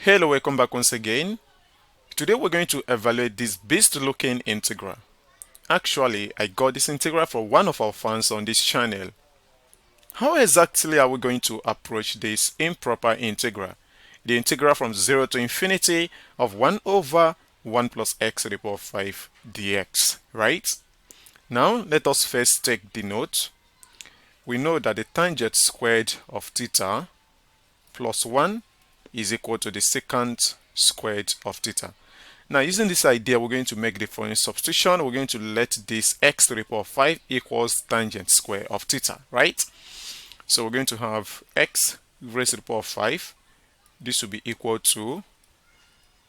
Hello, welcome back once again. Today we're going to evaluate this beast looking integral. Actually, I got this integral from one of our fans on this channel. How exactly are we going to approach this improper integral? The integral from 0 to infinity of 1 over 1 plus x to the power of 5 dx, right? Now, let us first take the note. We know that the tangent squared of theta plus 1 is equal to the secant squared of theta. Now, using this idea, we're going to make the following substitution. We're going to let this x to the power of 5 equals tangent square of theta, right? So we're going to have x raised to the power of 5. This will be equal to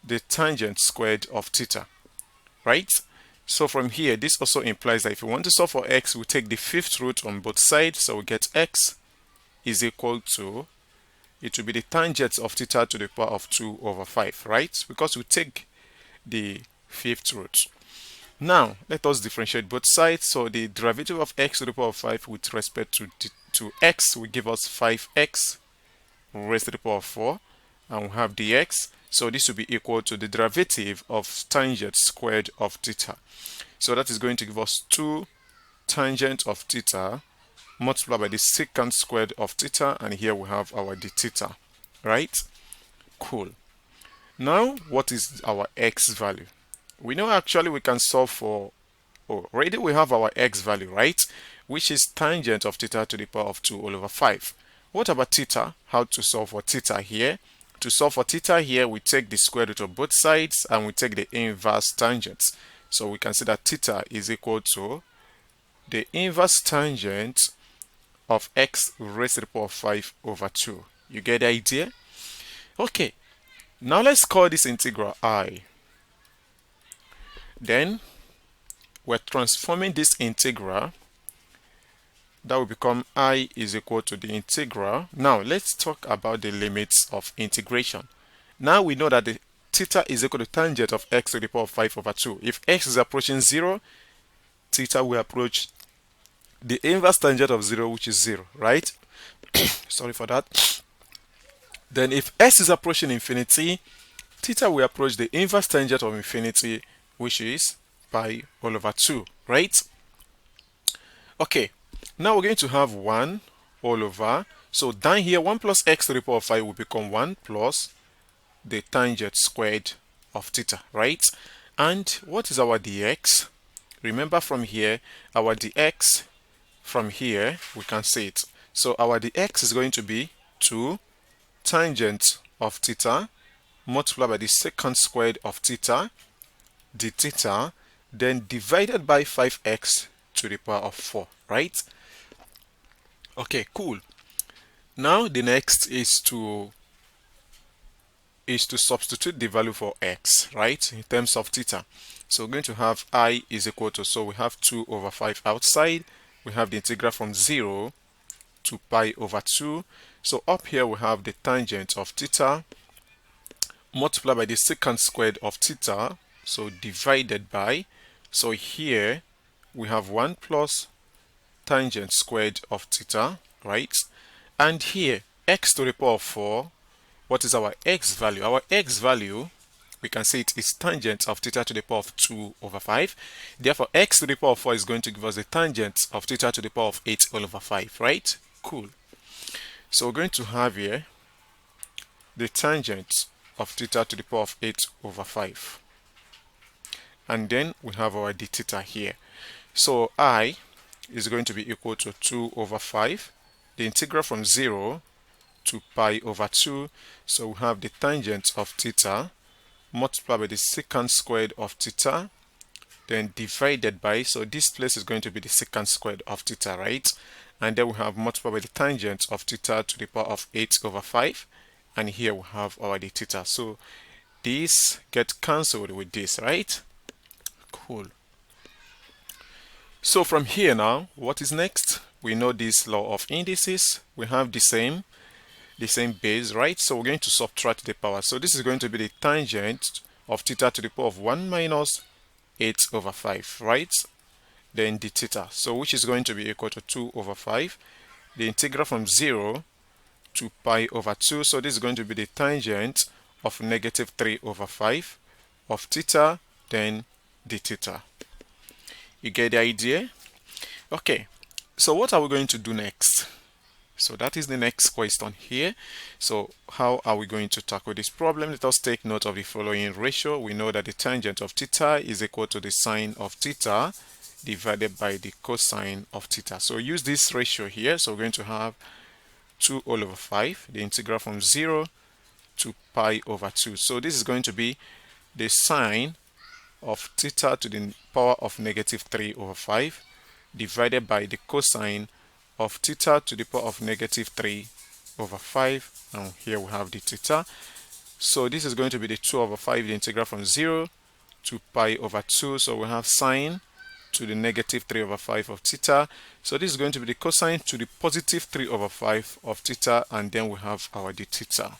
the tangent squared of theta, right? So from here, this also implies that if we want to solve for x, we take the fifth root on both sides. So we get x is equal to, it will be the tangent of theta to the power of 2 over 5, right? Because we take the fifth root. Now, let us differentiate both sides. So the derivative of x to the power of 5 with respect to x will give us 5x raised to the power of 4. And we have dx. So this will be equal to the derivative of tangent squared of theta. So that is going to give us 2 tangent of theta multiplied by the secant squared of theta, and here we have our d theta, right? Cool. Now, what is our x value? We know actually we can solve for, already we have our x value, right? Which is tangent of theta to the power of 2 all over 5. What about theta? How to solve for theta here? To solve for theta here, we take the square root of both sides and we take the inverse tangent. So we can see that theta is equal to the inverse tangent of x raised to the power of 5 over 2. You get the idea? Okay, now let's call this integral I. Then we're transforming this integral. That will become I is equal to the integral. Now let's talk about the limits of integration. Now we know that the theta is equal to tangent of x to the power of 5 over 2. If x is approaching 0, theta will approach the inverse tangent of 0, which is 0, right? Sorry for that. Then if s is approaching infinity, theta will approach the inverse tangent of infinity, which is pi all over 2, right? Okay, now we're going to have 1 all over. So down here, 1 plus x to the power of 5 will become 1 plus the tangent squared of theta, right? And what is our dx? Remember from here, our dx, from here, we can see it. So our dx is going to be 2 tangent of theta multiplied by the secant squared of theta, d theta, then divided by 5x to the power of 4, right? Okay, cool. Now the next is to substitute the value for x, right, in terms of theta. So we're going to have I is equal to, so we have 2 over 5 outside. We have the integral from 0 to pi over 2. So up here we have the tangent of theta multiplied by the secant squared of theta, so divided by, so here we have 1 plus tangent squared of theta, right? And here x to the power of 4, what is our x value? Our x value, we can say it is tangent of theta to the power of 2 over 5. Therefore, x to the power of 4 is going to give us the tangent of theta to the power of 8 all over 5, right? Cool. So we're going to have here the tangent of theta to the power of 8 over 5. And then we have our d theta here. So I is going to be equal to 2 over 5. The integral from 0 to pi over 2. So we have the tangent of theta multiplied by the secant squared of theta, then divided by, so this place is going to be the secant squared of theta, right? And then we have multiplied by the tangent of theta to the power of 8 over 5, and here we have our d theta. So this gets cancelled with this, right? Cool. So from here now, what is next? We know this law of indices. We have the same base, right? So we're going to subtract the power. So this is going to be the tangent of theta to the power of 1 minus 8 over 5, right? Then d theta, so which is going to be equal to 2 over 5. The integral from 0 to pi over 2, so this is going to be the tangent of negative 3 over 5 of theta, then d theta. You get the idea? Okay, so what are we going to do next? So that is the next question here. So how are we going to tackle this problem? Let us take note of the following ratio. We know that the tangent of theta is equal to the sine of theta divided by the cosine of theta. So use this ratio here. So we're going to have 2 all over 5, the integral from 0 to pi over 2. So this is going to be the sine of theta to the power of negative 3 over 5 divided by the cosine of theta to the power of negative 3 over 5, and here we have the theta. So this is going to be the 2 over 5, the integral from 0 to pi over 2. So we have sine to the negative 3 over 5 of theta. So this is going to be the cosine to the positive 3 over 5 of theta, and then we have our d theta.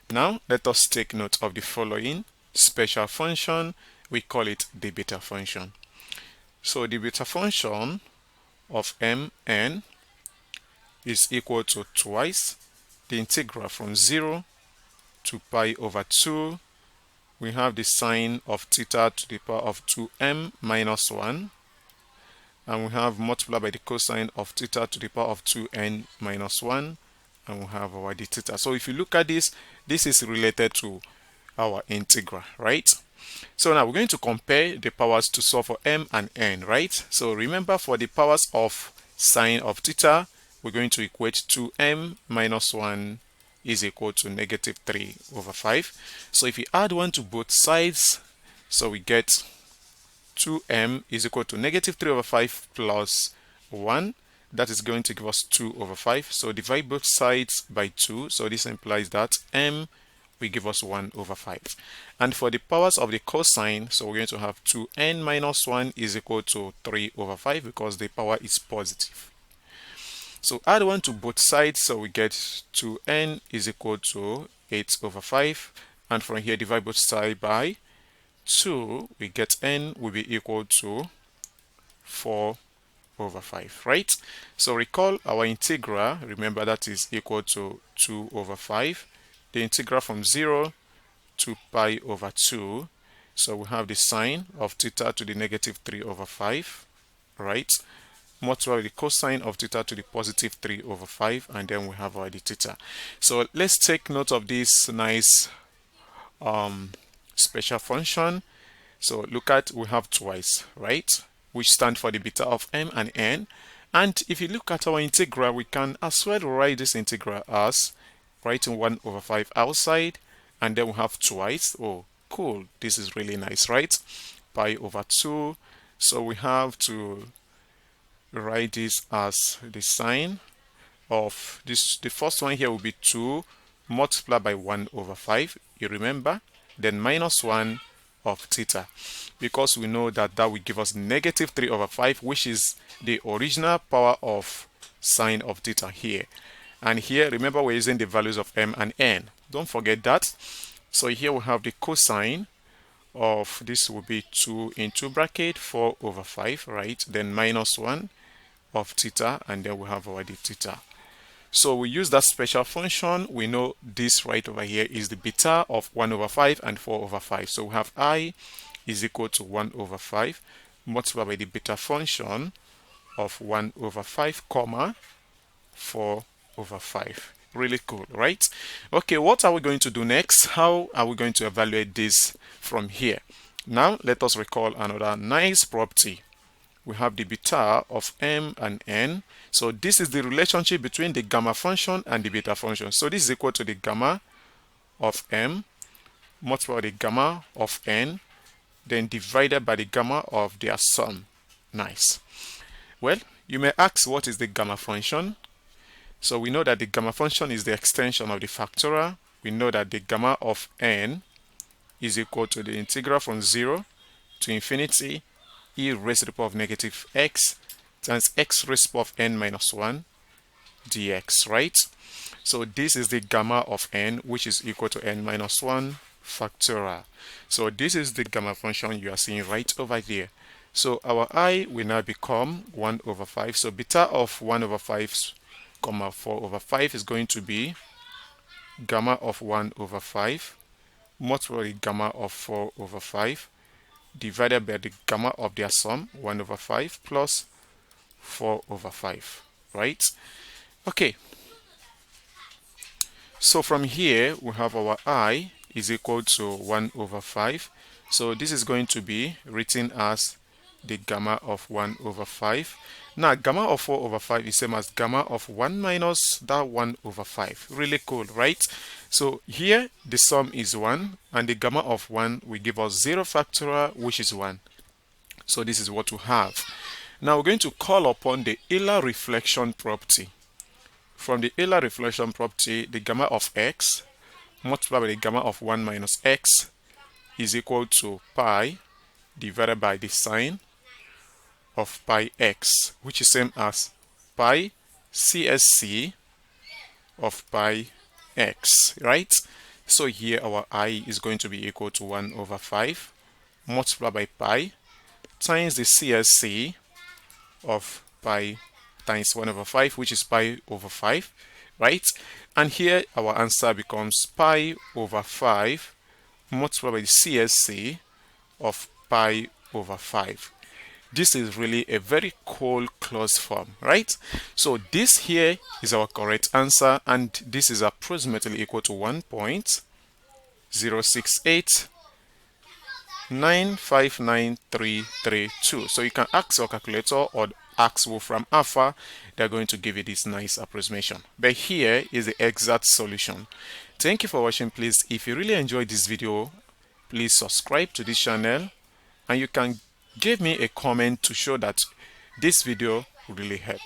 Now let us take note of the following special function. We call it the beta function. So the beta function of mn is equal to twice the integral from 0 to pi over 2. We have the sine of theta to the power of 2m minus 1, and we have multiplied by the cosine of theta to the power of 2n minus 1, and we have our d theta. So if you look at this, this is related to our integral, right? So now we're going to compare the powers to solve for m and n, right? So remember, for the powers of sine of theta, we're going to equate 2m minus 1 is equal to negative 3 over 5. So if you add 1 to both sides, so we get 2m is equal to negative 3 over 5 plus 1. That is going to give us 2 over 5. So divide both sides by 2. So this implies that m will give us 1 over 5. And for the powers of the cosine, so we're going to have 2n minus 1 is equal to 3 over 5 because the power is positive. So add 1 to both sides, so we get 2n is equal to 8 over 5. And from here, divide both sides by 2, we get n will be equal to 4 over 5, right? So recall our integral, remember that is equal to 2 over 5. The integral from 0 to pi over 2. So we have the sine of theta to the negative 3 over 5, right? Multiply the cosine of theta to the positive 3 over 5, and then we have our d theta. So let's take note of this nice special function. So look at, we have twice, right? Which stand for the beta of m and n. And if you look at our integral, we can as well write this integral as writing 1 over 5 outside, and then we have twice. Oh, cool. This is really nice, right? Pi over 2. So we have to write this as the sine of this. The first one here will be 2 multiplied by 1 over 5. You remember? Then minus 1 of theta, because we know that that will give us negative 3 over 5, which is the original power of sine of theta here. And here, remember, we're using the values of m and n. Don't forget that. So here we have the cosine of this will be 2 into bracket 4 over 5, right? Then minus 1 of theta, and then we have our d theta. So we use that special function. We know this right over here is the beta of 1 over 5 and 4 over 5. So we have I is equal to 1 over 5 multiplied by the beta function of 1 over 5 comma 4 over 5. Really cool, right? Okay, what are we going to do next? How are we going to evaluate this from here? Now let us recall another nice property. We have the beta of m and n. So this is the relationship between the gamma function and the beta function. So this is equal to the gamma of m multiplied by the gamma of n, then divided by the gamma of their sum. Nice. Well, you may ask, what is the gamma function? So we know that the gamma function is the extension of the factorial. We know that the gamma of n is equal to the integral from 0 to infinity e raised to the power of negative x times x raised to the power of n minus 1 dx, right? So this is the gamma of n, which is equal to n minus 1 factorial. So this is the gamma function you are seeing right over there. So our I will now become 1 over 5. So beta of 1 over 5 comma 4 over 5 is going to be gamma of 1 over 5 multiplied by the gamma of 4 over 5 divided by the gamma of their sum 1 over 5 plus 4 over 5, right? Okay, so from here we have our I is equal to 1 over 5. So this is going to be written as the gamma of 1 over 5. Now gamma of 4 over 5 is same as gamma of 1 minus that 1 over 5. Really cool, right? So here the sum is 1 and the gamma of 1 will give us 0 factorial, which is 1. So this is what we have. Now we're going to call upon the Euler reflection property. From the Euler reflection property, the gamma of x multiplied by the gamma of 1 minus x is equal to pi divided by the sine of pi x, which is same as pi CSC of pi x, right? So here our I is going to be equal to 1 over 5 multiplied by pi times the CSC of pi times 1 over 5, which is pi over 5, right? And here our answer becomes pi over 5 multiplied by the CSC of pi over 5. This is really a very cool closed form, right? So this here is our correct answer, and this is approximately equal to 1.0689593332. So you can ask your calculator or ask Wolfram Alpha. They're going to give you this nice approximation. But here is the exact solution. Thank you for watching. Please, if you really enjoyed this video, please subscribe to this channel, and you can give me a comment to show that this video will really help.